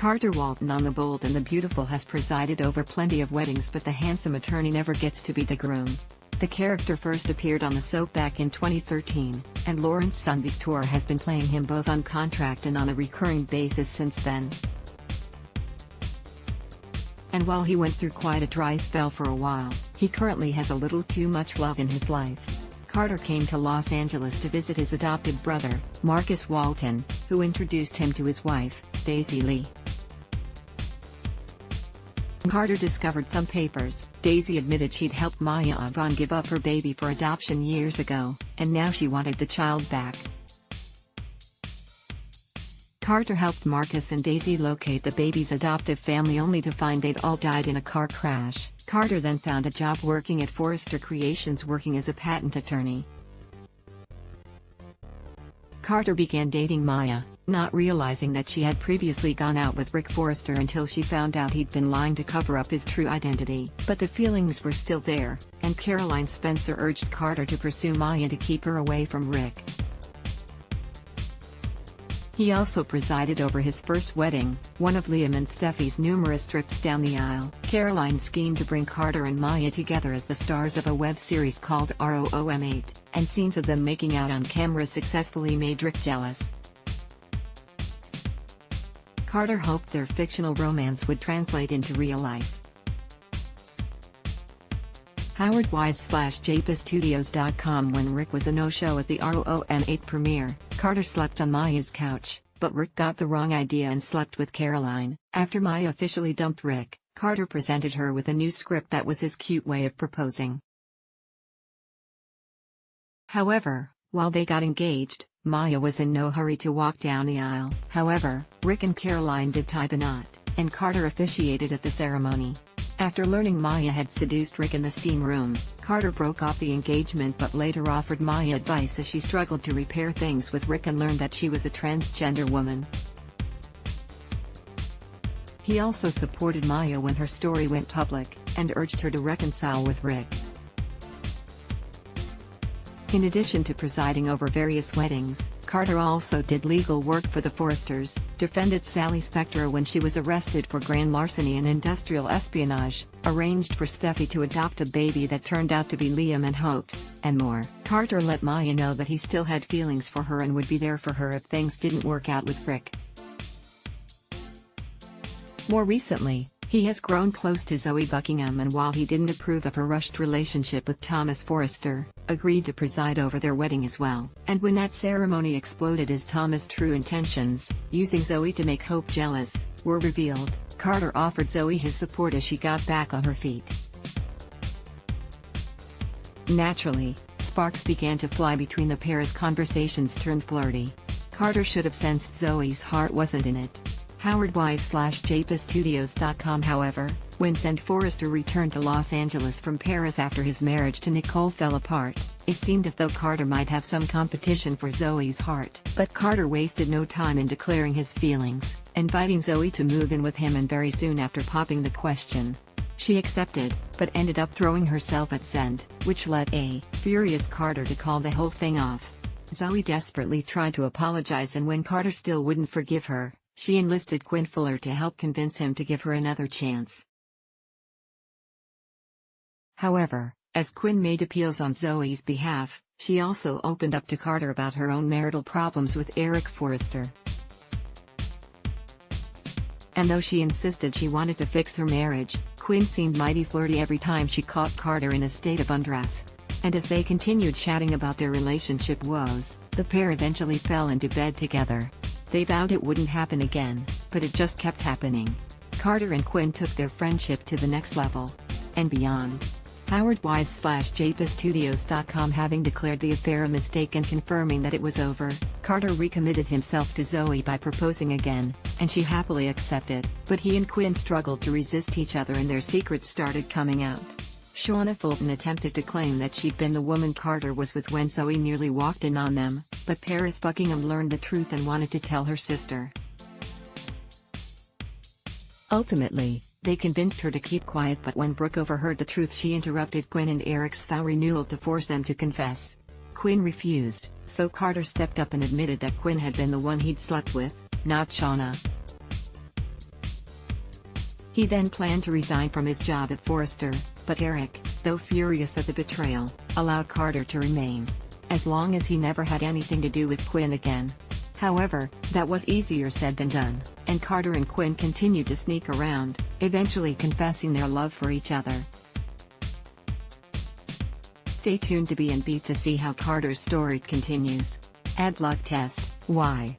Carter Walton on The Bold and the Beautiful has presided over plenty of weddings, but the handsome attorney never gets to be the groom. The character first appeared on the soap back in 2013, and Lauren's son Victor has been playing him both on contract and on a recurring basis since then. And while he went through quite a dry spell for a while, he currently has a little too much love in his life. Carter came to Los Angeles to visit his adopted brother, Marcus Walton, who introduced him to his wife, Daisy Lee. Carter discovered some papers. Daisy admitted she'd helped Maya Avon give up her baby for adoption years ago, and now she wanted the child back. Carter helped Marcus and Daisy locate the baby's adoptive family only to find they'd all died in a car crash. Carter then found a job working at Forrester Creations working as a patent attorney. Carter began dating Maya, not realizing that she had previously gone out with Rick Forrester until she found out he'd been lying to cover up his true identity. But the feelings were still there, and Caroline Spencer urged Carter to pursue Maya to keep her away from Rick. He also presided over his first wedding, one of Liam and Steffi's numerous trips down the aisle. Caroline schemed to bring Carter and Maya together as the stars of a web series called ROOM8, and scenes of them making out on camera successfully made Rick jealous. Carter hoped their fictional romance would translate into real life. Howard Wise/JPSstudios.com. When Rick was a no-show at the ROOM8 premiere, Carter slept on Maya's couch, but Rick got the wrong idea and slept with Caroline. After Maya officially dumped Rick, Carter presented her with a new script that was his cute way of proposing. However, while they got engaged, Maya was in no hurry to walk down the aisle. However, Rick and Caroline did tie the knot, and Carter officiated at the ceremony. After learning Maya had seduced Rick in the steam room, Carter broke off the engagement but later offered Maya advice as she struggled to repair things with Rick and learned that she was a transgender woman. He also supported Maya when her story went public, and urged her to reconcile with Rick. In addition to presiding over various weddings, Carter also did legal work for the Forresters, defended Sally Spector when she was arrested for grand larceny and industrial espionage, arranged for Steffi to adopt a baby that turned out to be Liam and Hope's, and more. Carter let Maya know that he still had feelings for her and would be there for her if things didn't work out with Rick. More recently, he has grown close to Zoe Buckingham, and while he didn't approve of her rushed relationship with Thomas Forrester, agreed to preside over their wedding as well. And when that ceremony exploded as Thomas' true intentions, using Zoe to make Hope jealous, were revealed, Carter offered Zoe his support as she got back on her feet. Naturally, sparks began to fly between the pair as conversations turned flirty. Carter should have sensed Zoe's heart wasn't in it. Howard Wise/JPSstudios.com. However, when Forrester returned to Los Angeles from Paris after his marriage to Nicole fell apart, it seemed as though Carter might have some competition for Zoe's heart. But Carter wasted no time in declaring his feelings, inviting Zoe to move in with him, and very soon after popping the question, she accepted, but ended up throwing herself at Zend, which led a furious Carter to call the whole thing off. Zoe desperately tried to apologize, and when Carter still wouldn't forgive her, she enlisted Quinn Fuller to help convince him to give her another chance. However, as Quinn made appeals on Zoe's behalf, she also opened up to Carter about her own marital problems with Eric Forrester. And though she insisted she wanted to fix her marriage, Quinn seemed mighty flirty every time she caught Carter in a state of undress. And as they continued chatting about their relationship woes, the pair eventually fell into bed together. They vowed it wouldn't happen again, but it just kept happening. Carter and Quinn took their friendship to the next level. And beyond. Howard Wise/JPSstudios.com. Having declared the affair a mistake and confirming that it was over, Carter recommitted himself to Zoe by proposing again, and she happily accepted. But he and Quinn struggled to resist each other and their secrets started coming out. Shauna Fulton attempted to claim that she'd been the woman Carter was with when Zoe nearly walked in on them, but Paris Buckingham learned the truth and wanted to tell her sister. Ultimately, they convinced her to keep quiet, but when Brooke overheard the truth, she interrupted Quinn and Eric's vow renewal to force them to confess. Quinn refused, so Carter stepped up and admitted that Quinn had been the one he'd slept with, not Shauna. He then planned to resign from his job at Forrester, but Eric, though furious at the betrayal, allowed Carter to remain. As long as he never had anything to do with Quinn again. However, that was easier said than done, and Carter and Quinn continued to sneak around, eventually confessing their love for each other. Stay tuned to B&B to see how Carter's story continues. Ad block test, why?